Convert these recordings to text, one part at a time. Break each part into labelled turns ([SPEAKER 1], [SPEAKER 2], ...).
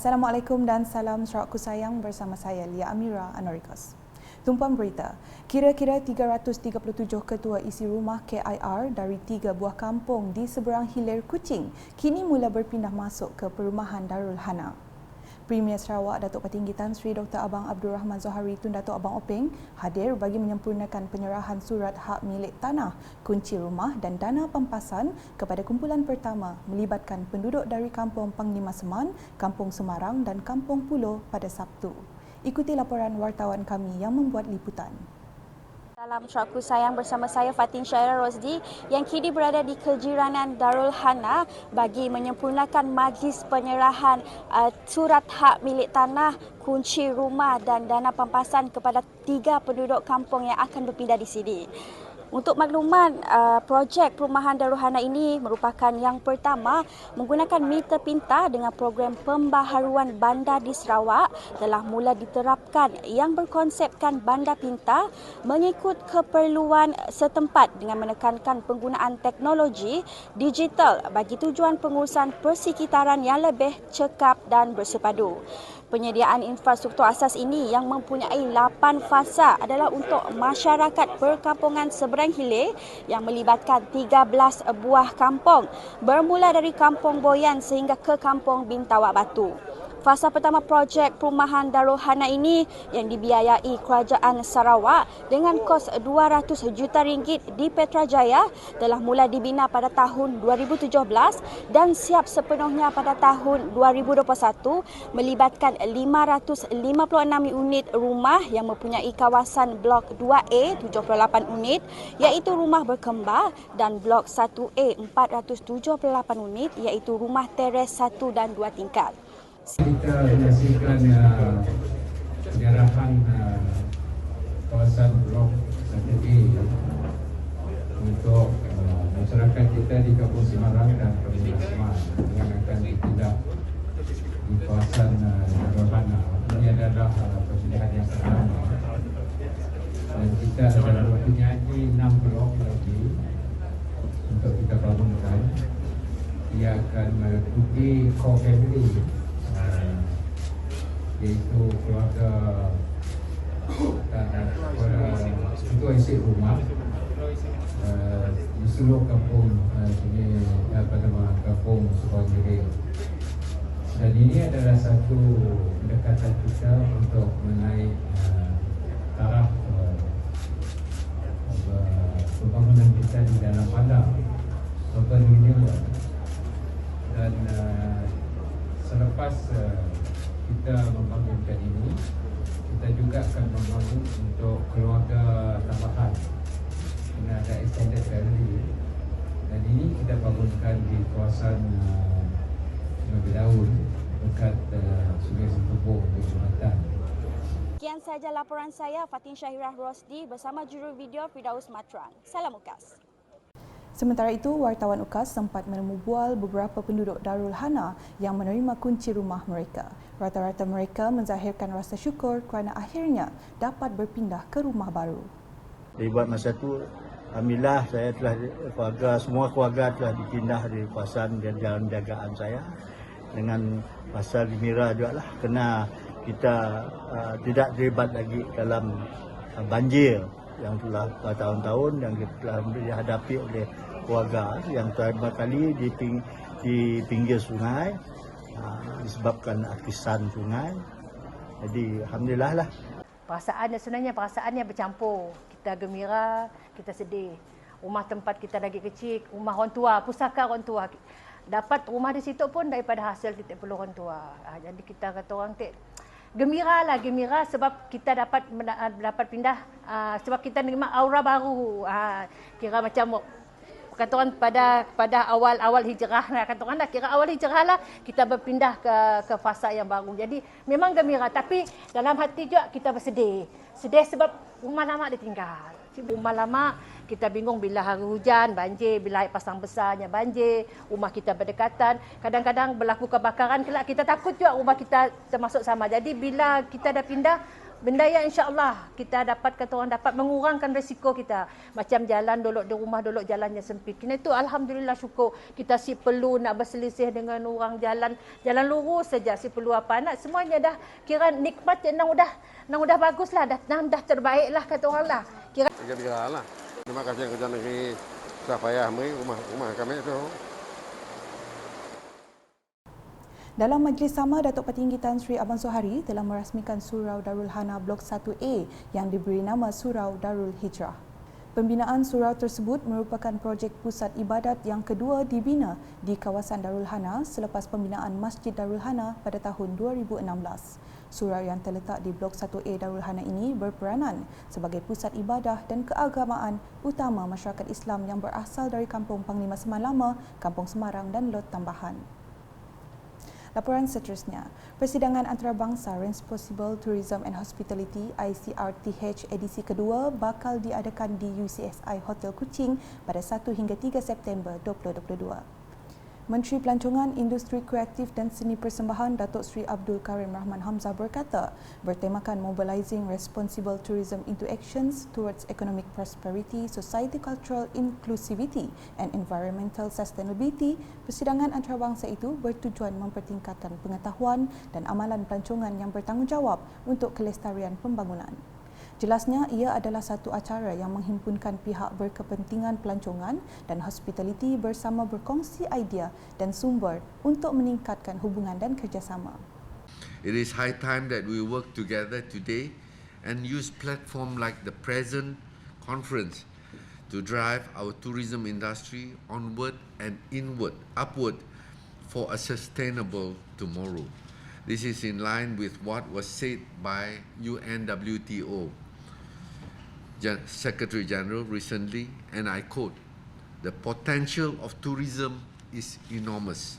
[SPEAKER 1] Assalamualaikum dan salam Sarawakku sayang, bersama saya Lia Amira Anorikas. Tumpuan berita, kira-kira 337 ketua isi rumah KIR dari 3 buah kampung di seberang Hilir Kuching kini mula berpindah masuk ke perumahan Darul Hana. Premier Sarawak Datuk Petinggi Tan Sri Dr. Abang Abdul Rahman Zohari Tun Datuk Abang Openg hadir bagi menyempurnakan penyerahan surat hak milik tanah, kunci rumah dan dana pampasan kepada kumpulan pertama melibatkan penduduk dari Kampung Panglima Seman, Kampung Semarang dan Kampung Pulo pada Sabtu. Ikuti laporan wartawan kami yang membuat liputan.
[SPEAKER 2] Dalam Sarawakku sayang, bersama saya Fatin Syairah Rosdi yang kini berada di kejiranan Darul Hana bagi menyempurnakan majlis penyerahan surat hak milik tanah, kunci rumah dan dana pampasan kepada 3 penduduk kampung yang akan berpindah di sini. Untuk makluman, projek perumahan Darul Hana ini merupakan yang pertama menggunakan meter pintar dengan program pembaharuan bandar di Sarawak telah mula diterapkan yang berkonsepkan bandar pintar mengikut keperluan setempat dengan menekankan penggunaan teknologi digital bagi tujuan pengurusan persekitaran yang lebih cekap dan bersepadu. Penyediaan infrastruktur asas ini yang mempunyai 8 fasa adalah untuk masyarakat perkampungan seberang hilir yang melibatkan 13 buah kampung bermula dari Kampung Boyan sehingga ke Kampung Bintawak Batu. Fasa pertama projek perumahan Darul Hana ini yang dibiayai Kerajaan Sarawak dengan kos RM200 juta di Petrajaya telah mula dibina pada tahun 2017 dan siap sepenuhnya pada tahun 2021 melibatkan 556 unit rumah yang mempunyai kawasan Blok 2A 78 unit iaitu rumah berkembar dan Blok 1A 478 unit iaitu rumah teres 1 dan 2 tingkat.
[SPEAKER 3] Kita menyaksikan penyerahan kawasan Blok 1A untuk masyarakat kita di Kampung Semarang dan Kampung Semarang yang akan dipindah di kawasan Darul Hana. Ini adalah pemilihan yang pertama dan kita adalah mempunyai 6 blok lagi untuk kita bangunkan. Ia akan meliputi core family iaitu keluarga ketua isi rumah di seluruh kampung sini Kampung Sekolah. Dan ini adalah satu pendekatan kita untuk menaik taraf pembangunan kita di dalam bandar urban renewal. Dan selepas kita membangunkan ini, kita juga akan membangun untuk keluarga tambahan kena ada extended family. Dan ini kita bangunkan di kawasan Bedaun dekat Sungai Sentubung di Jumatan.
[SPEAKER 2] Sekian sahaja laporan saya Fatin Syahirah Rosdi bersama juru video Firdaus Matran. Salam UKAS.
[SPEAKER 1] Sementara itu, wartawan UKAS sempat menemu bual beberapa penduduk Darul Hana yang menerima kunci rumah mereka. Rata-rata mereka menzahirkan rasa syukur kerana akhirnya dapat berpindah ke rumah baru.
[SPEAKER 4] Jadi buat masa itu, alhamdulillah saya telah semua keluarga telah dipindah di kawasan dan jalan jagaan saya dengan pasal gembira juga lah kerana kita tidak terlibat lagi dalam banjir yang telah bertahun-tahun yang telah dihadapi oleh keluarga yang pertama kali di pinggir sungai disebabkan akisan sungai. Jadi alhamdulillah lah.
[SPEAKER 5] Sebenarnya perasaannya bercampur. Kita gembira, kita sedih. Rumah tempat kita lagi kecil, rumah orang tua, pusaka orang tua. Dapat rumah di situ pun daripada hasil kita perlu orang tua. Jadi kita kata orang gembira sebab kita dapat pindah sebab kita menerima aura baru. Kira macam kata orang pada awal hijrah, kata orang dah kira awal hijrah lah kita berpindah ke fasa yang baru. Jadi memang gembira tapi dalam hati juga kita bersedih. Sedih sebab rumah lama ditinggal. Rumah lama kita bingung bila hari hujan banjir, bila air pasang besarnya banjir, rumah kita berdekatan. Kadang-kadang berlaku kebakaran kelak kita takut juga rumah kita termasuk sama. Jadi bila kita dah pindah Benda yang insya-Allah kita dapat, kata orang, dapat mengurangkan risiko kita. Macam jalan duduk di rumah, duduk jalan yang sempit. Kena itu alhamdulillah syukur kita si perlu nak berselisih dengan orang jalan lurus saja, si perlu apa nak, semuanya dah kira nikmat yang nang udah baguslah, dah terbaiklah, kata orang lah. Kira
[SPEAKER 6] lah. Terima kasih kerja negeri Sapayah rumah kami tu.
[SPEAKER 1] Dalam majlis sama, Datuk Petinggi Tan Sri Abang Suhari telah merasmikan Surau Darul Hana Blok 1A yang diberi nama Surau Darul Hijrah. Pembinaan surau tersebut merupakan projek pusat ibadat yang kedua dibina di kawasan Darul Hana selepas pembinaan Masjid Darul Hana pada tahun 2016. Surau yang terletak di Blok 1A Darul Hana ini berperanan sebagai pusat ibadah dan keagamaan utama masyarakat Islam yang berasal dari Kampung Panglima Seman Lama, Kampung Semarang dan Lot Tambahan. Laporan seterusnya, Persidangan Antarabangsa Responsible Tourism and Hospitality ICRTH edisi kedua bakal diadakan di UCSI Hotel Kuching pada 1 hingga 3 September 2022. Menteri Pelancongan, Industri Kreatif dan Seni Persembahan Datuk Seri Abdul Karim Rahman Hamzah berkata, bertemakan Mobilizing Responsible Tourism into Actions towards Economic Prosperity, Society Cultural Inclusivity and Environmental Sustainability, persidangan antarabangsa itu bertujuan mempertingkatkan pengetahuan dan amalan pelancongan yang bertanggungjawab untuk kelestarian pembangunan. Jelasnya, ia adalah satu acara yang menghimpunkan pihak berkepentingan pelancongan dan hospitality bersama berkongsi idea dan sumber untuk meningkatkan hubungan dan kerjasama.
[SPEAKER 7] It is high time that we work together today and use platform like the present conference to drive our tourism industry onward and upward for a sustainable tomorrow. This is in line with what was said by UNWTO Secretary General recently, and I quote, "The potential of tourism is enormous,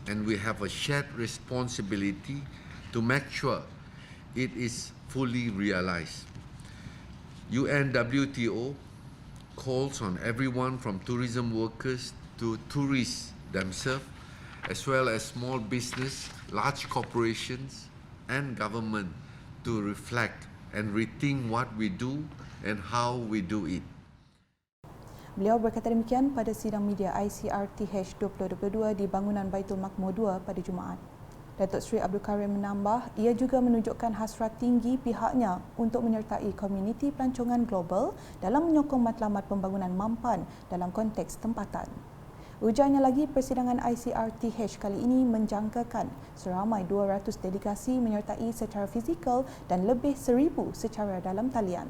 [SPEAKER 7] and we have a shared responsibility to make sure it is fully realized." UNWTO calls on everyone from tourism workers to tourists themselves, as well as small business, large corporations, and government to reflect and rethink what we do and how we do it.
[SPEAKER 1] Beliau berkata demikian pada sidang media ICRTH 2022 di bangunan Baitul Makmur 2 pada Jumaat. Datuk Seri Abdul Karim menambah, ia juga menunjukkan hasrat tinggi pihaknya untuk menyertai komuniti pelancongan global dalam menyokong matlamat pembangunan mampan dalam konteks tempatan. Ujarnya lagi, persidangan ICRTH kali ini menjangkakan seramai 200 delegasi menyertai secara fizikal dan lebih 1,000 secara dalam talian.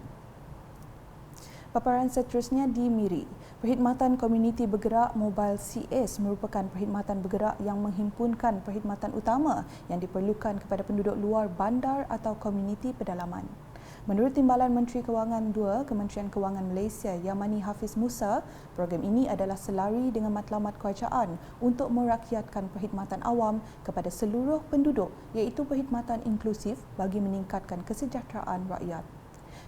[SPEAKER 1] Paparan seterusnya di Miri. Perkhidmatan Komuniti Bergerak Mobile CS merupakan perkhidmatan bergerak yang menghimpunkan perkhidmatan utama yang diperlukan kepada penduduk luar bandar atau komuniti pedalaman. Menurut Timbalan Menteri Kewangan 2 Kementerian Kewangan Malaysia Yamani Hafiz Musa, program ini adalah selari dengan matlamat kerajaan untuk merakyatkan perkhidmatan awam kepada seluruh penduduk, iaitu perkhidmatan inklusif bagi meningkatkan kesejahteraan rakyat.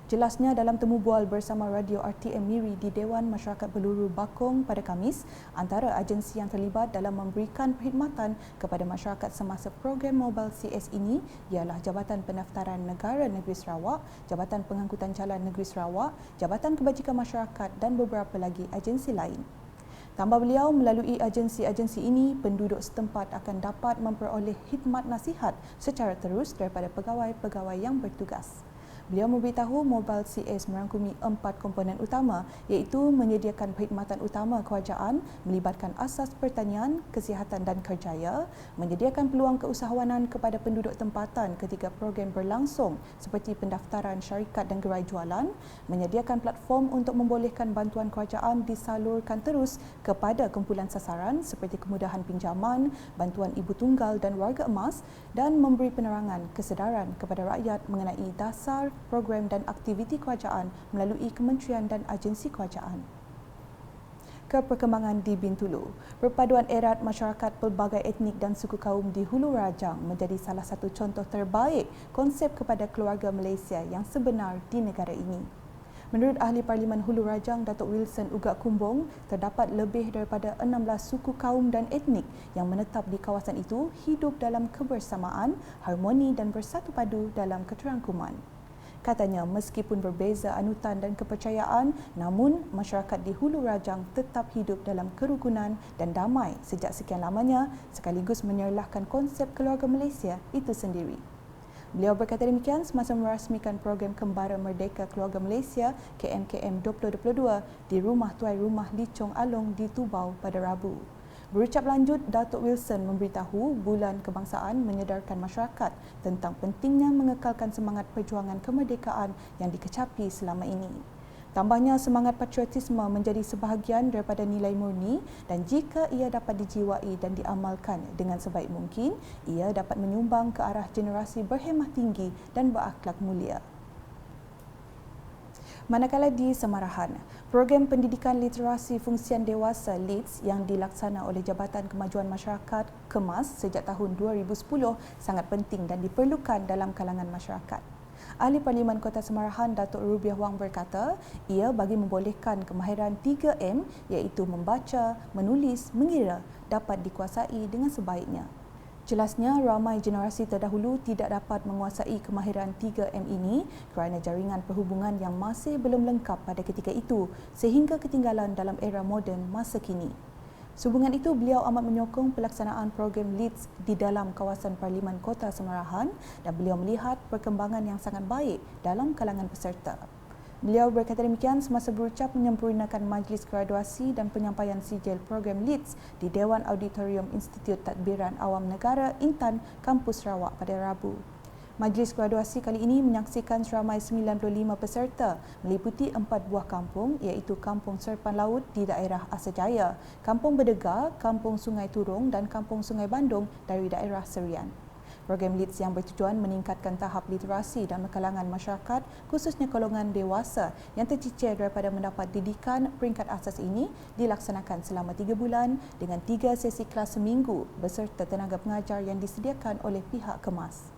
[SPEAKER 1] Jelasnya dalam temu bual bersama Radio RTM Miri di Dewan Masyarakat Peluru Bakong pada Khamis, antara agensi yang terlibat dalam memberikan perkhidmatan kepada masyarakat semasa program Mobile CS ini ialah Jabatan Pendaftaran Negara Negeri Sarawak, Jabatan Pengangkutan Jalan Negeri Sarawak, Jabatan Kebajikan Masyarakat dan beberapa lagi agensi lain. Tambah beliau, melalui agensi-agensi ini, penduduk setempat akan dapat memperoleh khidmat nasihat secara terus daripada pegawai-pegawai yang bertugas. Beliau memberitahu Mobile CS merangkumi 4 komponen utama, iaitu menyediakan perkhidmatan utama kerajaan melibatkan asas pertanian, kesihatan dan kerjaya, menyediakan peluang keusahawanan kepada penduduk tempatan ketika program berlangsung seperti pendaftaran syarikat dan gerai jualan, menyediakan platform untuk membolehkan bantuan kerajaan disalurkan terus kepada kumpulan sasaran seperti kemudahan pinjaman, bantuan ibu tunggal dan warga emas, dan memberi penerangan kesedaran kepada rakyat mengenai dasar program dan aktiviti kerajaan melalui kementerian dan agensi kerajaan. Perkembangan di Bintulu. Perpaduan erat masyarakat pelbagai etnik dan suku kaum di Hulu Rajang menjadi salah satu contoh terbaik konsep kepada keluarga Malaysia yang sebenar di negara ini. Menurut Ahli Parlimen Hulu Rajang, Datuk Wilson Ugak Kumbong, terdapat lebih daripada 16 suku kaum dan etnik yang menetap di kawasan itu hidup dalam kebersamaan, harmoni dan bersatu padu dalam keterangkuman. Katanya meskipun berbeza anutan dan kepercayaan, namun masyarakat di Hulu Rajang tetap hidup dalam kerukunan dan damai sejak sekian lamanya, sekaligus menyerlahkan konsep keluarga Malaysia itu sendiri. Beliau berkata demikian semasa merasmikan program Kembara Merdeka Keluarga Malaysia KMKM 2022 di Rumah Tuai Rumah Licong Along di Tubau pada Rabu. Berucap lanjut, Datuk Wilson memberitahu Bulan Kebangsaan menyedarkan masyarakat tentang pentingnya mengekalkan semangat perjuangan kemerdekaan yang dikecapi selama ini. Tambahnya, semangat patriotisme menjadi sebahagian daripada nilai murni dan jika ia dapat dijiwai dan diamalkan dengan sebaik mungkin, ia dapat menyumbang ke arah generasi berhemah tinggi dan berakhlak mulia. Manakala di Semarahan, program pendidikan literasi fungsian dewasa LEADS yang dilaksana oleh Jabatan Kemajuan Masyarakat KEMAS sejak tahun 2010 sangat penting dan diperlukan dalam kalangan masyarakat. Ahli Parlimen Kota Semarahan Datuk Rubiah Wang berkata, ia bagi membolehkan kemahiran 3M iaitu membaca, menulis, mengira dapat dikuasai dengan sebaiknya. Jelasnya, ramai generasi terdahulu tidak dapat menguasai kemahiran 3M ini kerana jaringan perhubungan yang masih belum lengkap pada ketika itu sehingga ketinggalan dalam era moden masa kini. Sehubungan itu, beliau amat menyokong pelaksanaan program LEADS di dalam kawasan Parlimen Kota Semarahan dan beliau melihat perkembangan yang sangat baik dalam kalangan peserta. Beliau berkata demikian semasa berucap menyempurnakan majlis graduasi dan penyampaian sijil program LEADS di Dewan Auditorium Institut Tadbiran Awam Negara Intan, Kampus Sarawak pada Rabu. Majlis graduasi kali ini menyaksikan seramai 95 peserta meliputi 4 buah kampung iaitu Kampung Serpan Laut di daerah Asajaya, Kampung Bedega, Kampung Sungai Turung dan Kampung Sungai Bandung dari daerah Serian. Program LEADS yang bertujuan meningkatkan tahap literasi dalam kalangan masyarakat khususnya golongan dewasa yang tercicir daripada mendapat didikan peringkat asas ini dilaksanakan selama 3 bulan dengan 3 sesi kelas seminggu beserta tenaga pengajar yang disediakan oleh pihak KEMAS.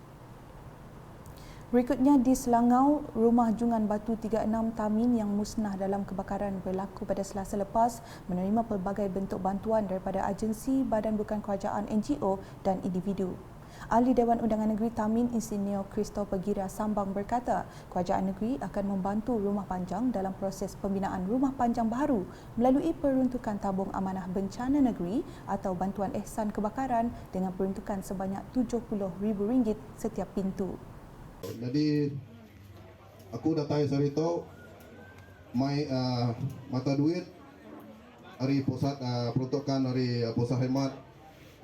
[SPEAKER 1] Berikutnya di Selangau, rumah jungan batu 36 Tamin yang musnah dalam kebakaran berlaku pada Selasa lepas menerima pelbagai bentuk bantuan daripada agensi, badan bukan kerajaan NGO dan individu. Ahli Dewan Undangan Negeri Tamin Insinyur Christopher Gira Sambang berkata, kerajaan negeri akan membantu rumah panjang dalam proses pembinaan rumah panjang baru melalui peruntukan tabung amanah bencana negeri atau bantuan ihsan kebakaran dengan peruntukan sebanyak RM70,000 setiap pintu.
[SPEAKER 8] Jadi aku datang hari itu mai mata duit hari pusat peruntukan hari pusat hemat.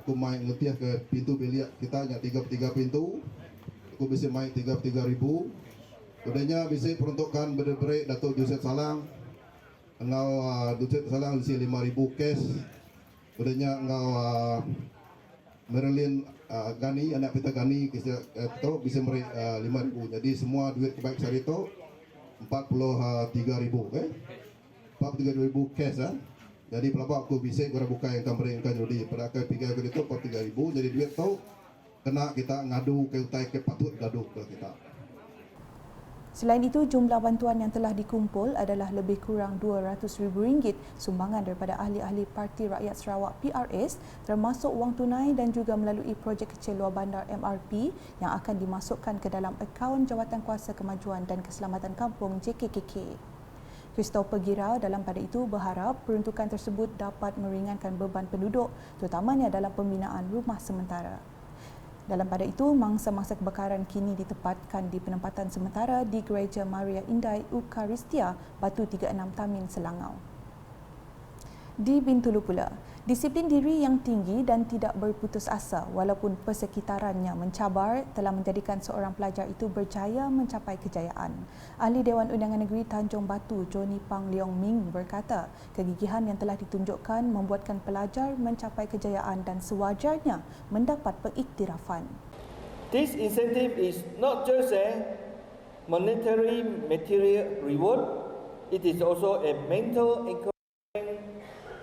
[SPEAKER 8] Aku main letiah ke pintu bilik kita hanya 33 pintu. Aku bisa main 33,000. Kemudiannya bisa peruntukan berdebreak Datuk Joseph Salang. Engau Joseph Salang bisa 5,000 cash. Kemudiannya engau Marilyn Gani, anak Peter Gani itu bisa beri 5,000. Jadi semua duit kebaik hari itu 43,000 43,000 cash Jadi pelabak aku bisa gua buka yang tambah yang jadi pada ke 3 itu 43,000 jadi duit tu kena kita ngadu ke utai ke patut gaduh ke kita.
[SPEAKER 1] Selain itu, jumlah bantuan yang telah dikumpul adalah lebih kurang RM200,000 sumbangan daripada ahli-ahli Parti Rakyat Sarawak PRS termasuk wang tunai dan juga melalui projek kecil luar bandar MRP yang akan dimasukkan ke dalam akaun Jawatan Kuasa Kemajuan dan Keselamatan Kampung JKKK. Christopher Gira dalam pada itu berharap peruntukan tersebut dapat meringankan beban penduduk terutamanya dalam pembinaan rumah sementara. Dalam pada itu, mangsa-mangsa kebakaran kini ditempatkan di penempatan sementara di Gereja Maria Indai Eucharistia, Batu 36 Tamin, Selangau. Di Bintulu pula, disiplin diri yang tinggi dan tidak berputus asa walaupun persekitarannya mencabar telah menjadikan seorang pelajar itu berjaya mencapai kejayaan. Ahli Dewan Undangan Negeri Tanjung Batu, Johnny Pang Leong Ming berkata, kegigihan yang telah ditunjukkan membuatkan pelajar mencapai kejayaan dan sewajarnya mendapat pengiktirafan.
[SPEAKER 9] This incentive is not just a monetary material reward, it is also a mental encouragement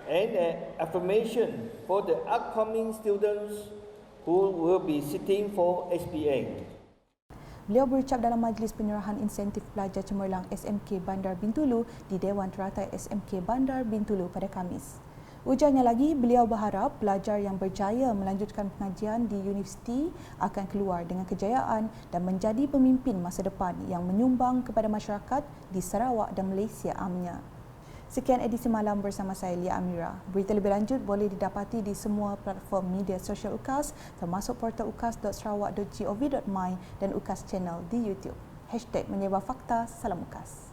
[SPEAKER 9] and an affirmation for the upcoming students who will be sitting for SPA.
[SPEAKER 1] Beliau berucap dalam majlis penyerahan insentif pelajar cemerlang SMK Bandar Bintulu di Dewan Teratai SMK Bandar Bintulu pada Khamis. Ujarnya lagi, beliau berharap pelajar yang berjaya melanjutkan pengajian di universiti akan keluar dengan kejayaan dan menjadi pemimpin masa depan yang menyumbang kepada masyarakat di Sarawak dan Malaysia amnya. Sekian edisi malam bersama saya Lia Amira. Berita lebih lanjut boleh didapati di semua platform media sosial UKAS termasuk portal ukas.sarawak.gov.my dan UKAS Channel di YouTube. #menyebar fakta, salam UKAS.